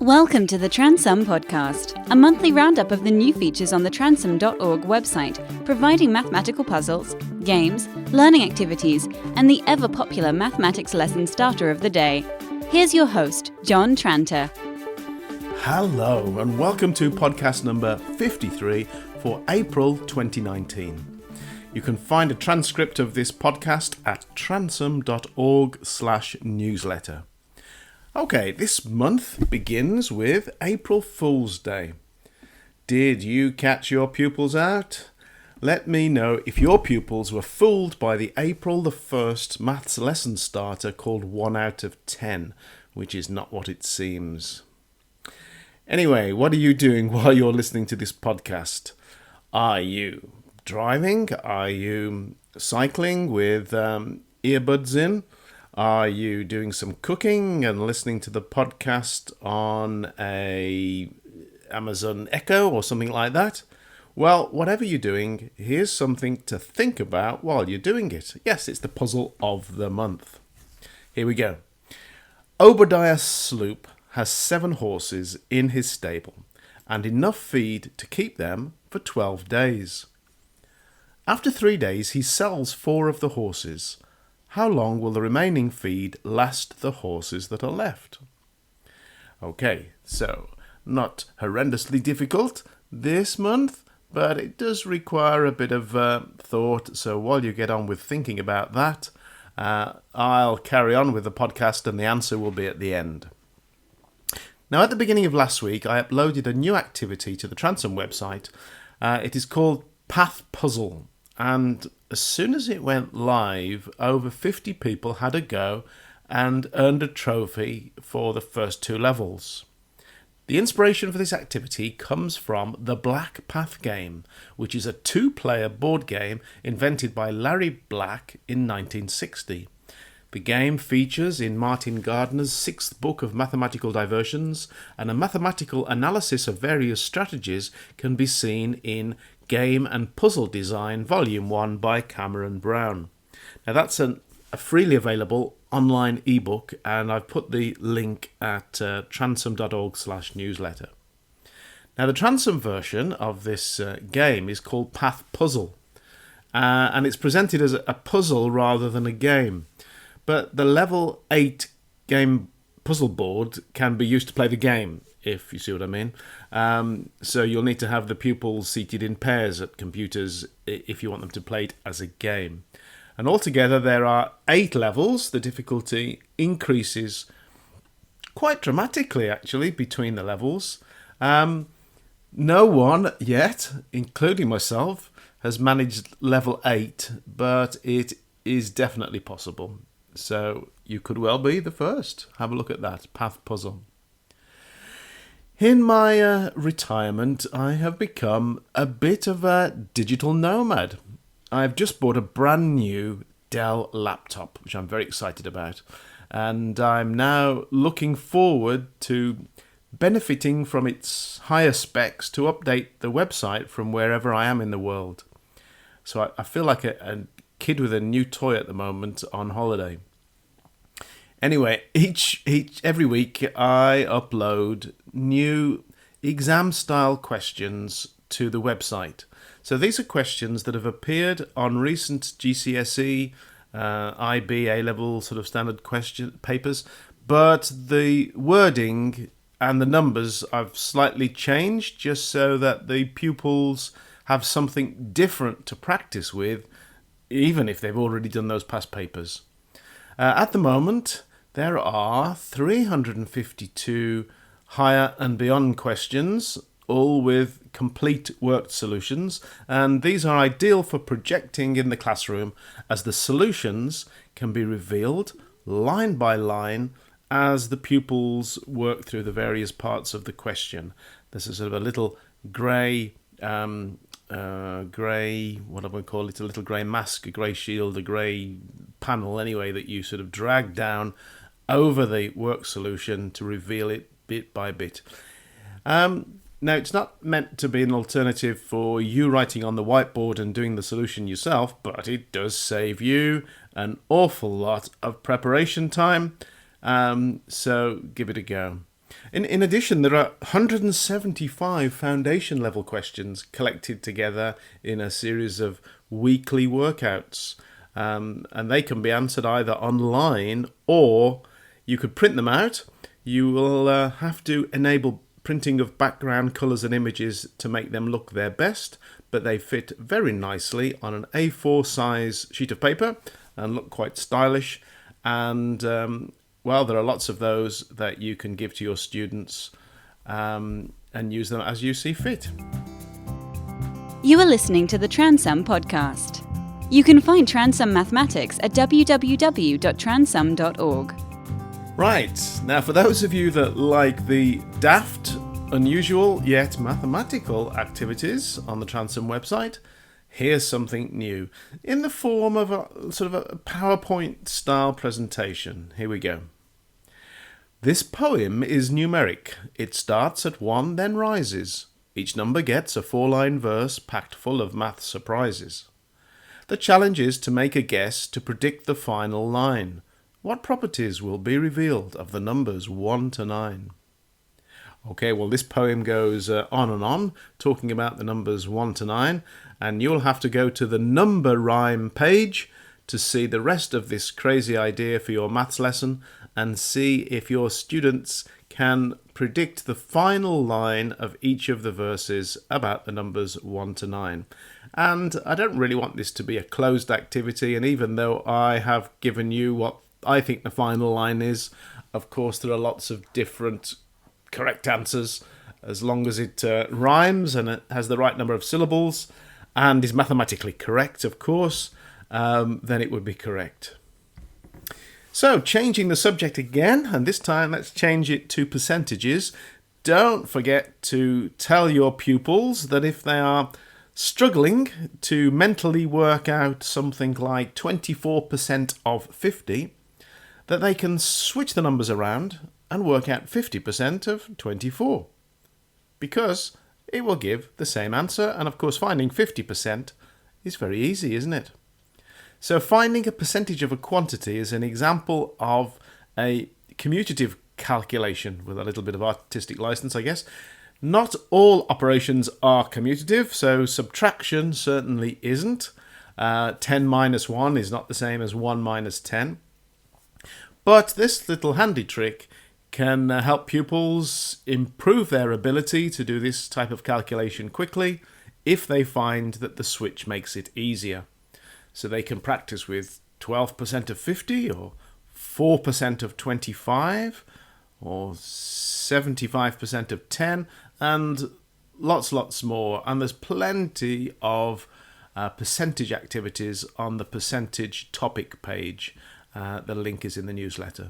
Welcome to the Transum Podcast, a monthly roundup of the new features on the transum.org website, providing mathematical puzzles, games, learning activities, and the ever-popular mathematics lesson starter of the day. Here's your host, John Tranter. Hello, and welcome to podcast number 53 for April 2019. You can find a transcript of this podcast at transum.org/newsletter. Okay, this month begins with April Fool's Day. Did you catch your pupils out? Let me know if your pupils were fooled by the April the 1st maths lesson starter called 1 out of 10, which is not what it seems. Anyway, what are you doing while you're listening to this podcast? Are you driving? Are you cycling with earbuds in? Are you doing some cooking and listening to the podcast on a Amazon Echo or something like that? Well, whatever you're doing, here's something to think about while you're doing it. Yes, it's the puzzle of the month. Here we go. Obadiah Sloop has 7 horses in his stable and enough feed to keep them for 12 days. After 3 days, he sells 4 of the horses. How long will the remaining feed last the horses that are left? Okay, so not horrendously difficult this month, but it does require a bit of thought. So while you get on with thinking about that, I'll carry on with the podcast and the answer will be at the end. Now, at the beginning of last week, I uploaded a new activity to the Transum website. It is called Path Puzzle. And as soon as it went live, over 50 people had a go and earned a trophy for the first 2 levels. The inspiration for this activity comes from the Black Path game, which is a 2-player board game invented by Larry Black in 1960. The game features in Martin Gardner's 6th book of mathematical diversions, and a mathematical analysis of various strategies can be seen in Game and Puzzle Design, Volume 1 by Cameron Brown. Now that's a freely available online ebook, and I've put the link at transum.org/newsletter. Now the Transum version of this game is called Path Puzzle, and it's presented as a puzzle rather than a game. But the level 8 game puzzle board can be used to play the game, if you see what I mean. So you'll need to have the pupils seated in pairs at computers if you want them to play it as a game. And altogether there are 8 levels. The difficulty increases quite dramatically, actually, between the levels. No one yet, including myself, has managed level 8, but it is definitely possible. So you could well be the first. Have a look at that, Path Puzzle. In my retirement, I have become a bit of a digital nomad. I've just bought a brand new Dell laptop, which I'm very excited about. And I'm now looking forward to benefiting from its higher specs to update the website from wherever I am in the world. So I feel like a kid with a new toy at the moment on holiday. Anyway, every week I upload new exam-style questions to the website. So these are questions that have appeared on recent GCSE, IB, A-level sort of standard question papers, but the wording and the numbers I've slightly changed just so that the pupils have something different to practice with, even if they've already done those past papers. At the moment, there are 352 higher and beyond questions, all with complete worked solutions, and these are ideal for projecting in the classroom as the solutions can be revealed line by line as the pupils work through the various parts of the question. This is sort of a little grey, what am I call it, a little grey mask, a grey shield, a grey panel anyway, that you sort of drag down over the work solution to reveal it bit by bit. Now, it's not meant to be an alternative for you writing on the whiteboard and doing the solution yourself, but it does save you an awful lot of preparation time, so give it a go. In addition, there are 175 foundation level questions collected together in a series of weekly workouts. And they can be answered either online or you could print them out. You will have to enable printing of background colours and images to make them look their best, but they fit very nicely on an A4 size sheet of paper and look quite stylish. And well, there are lots of those that you can give to your students and use them as you see fit. You are listening to the Transum podcast. You can find Transum Mathematics at www.transum.org. Right, now for those of you that like the daft, unusual yet mathematical activities on the Transum website, here's something new in the form of a sort of a PowerPoint style presentation. Here we go. This poem is numeric. It starts at 1, then rises. Each number gets a 4-line verse packed full of math surprises. The challenge is to make a guess to predict the final line. What properties will be revealed of the numbers 1 to 9? Okay, well, this poem goes on and on, talking about the numbers 1 to 9, and you'll have to go to the number rhyme page to see the rest of this crazy idea for your maths lesson and see if your students can predict the final line of each of the verses about the numbers 1 to 9. And I don't really want this to be a closed activity, and even though I have given you what I think the final line is, of course there are lots of different correct answers. As long as it rhymes and it has the right number of syllables and is mathematically correct, of course, then it would be correct. So, changing the subject again, and this time let's change it to percentages. Don't forget to tell your pupils that if they are struggling to mentally work out something like 24% of 50, that they can switch the numbers around and work out 50% of 24. Because it will give the same answer, and of course finding 50% is very easy, isn't it? So finding a percentage of a quantity is an example of a commutative calculation with a little bit of artistic license, I guess. Not all operations are commutative, so subtraction certainly isn't. 10 minus 1 is not the same as 1 minus 10. But this little handy trick can help pupils improve their ability to do this type of calculation quickly if they find that the switch makes it easier. So they can practice with 12% of 50 or 4% of 25 or 75% of 10 and lots more. And there's plenty of percentage activities on the percentage topic page. The link is in the newsletter.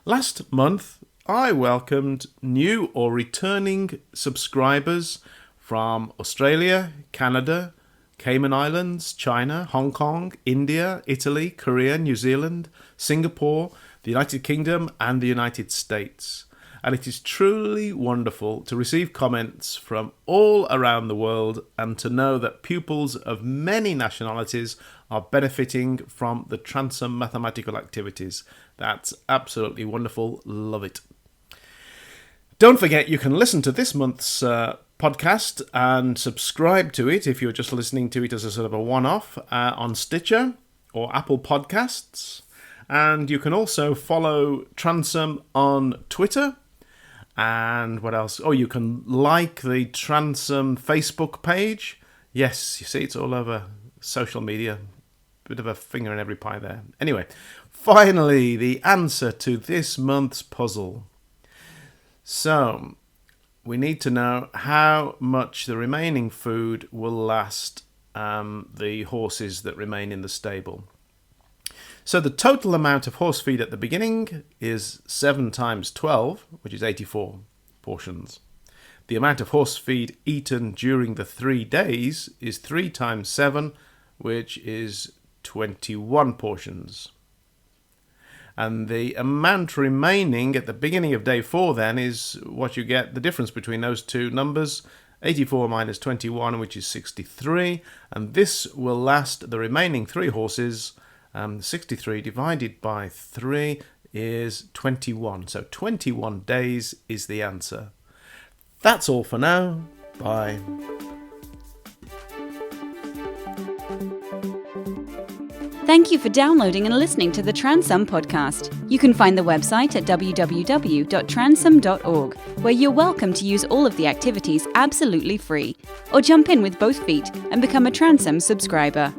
Last month, I welcomed new or returning subscribers from Australia, Canada, Cayman Islands, China, Hong Kong, India, Italy, Korea, New Zealand, Singapore, the United Kingdom, and the United States. And it is truly wonderful to receive comments from all around the world and to know that pupils of many nationalities are benefiting from the Transum mathematical activities. That's absolutely wonderful. Love it. Don't forget you can listen to this month's podcast and subscribe to it if you're just listening to it as a sort of a one-off on Stitcher or Apple Podcasts. And you can also follow Transum on Twitter. And what else? Oh, you can like the Transum Facebook page. Yes, you see, it's all over social media. Bit of a finger in every pie there. Anyway, finally, the answer to this month's puzzle. So, we need to know how much the remaining food will last the horses that remain in the stable. So the total amount of horse feed at the beginning is 7 times 12, which is 84 portions. The amount of horse feed eaten during the 3 days is 3 times 7, which is 21 portions. And the amount remaining at the beginning of day 4 then is what you get, the difference between those two numbers, 84 minus 21, which is 63. And this will last the remaining 3 horses. 63 divided by 3 is 21. So 21 days is the answer. That's all for now. Bye. Thank you for downloading and listening to the Transum podcast. You can find the website at www.transum.org, where you're welcome to use all of the activities absolutely free, or jump in with both feet and become a Transum subscriber.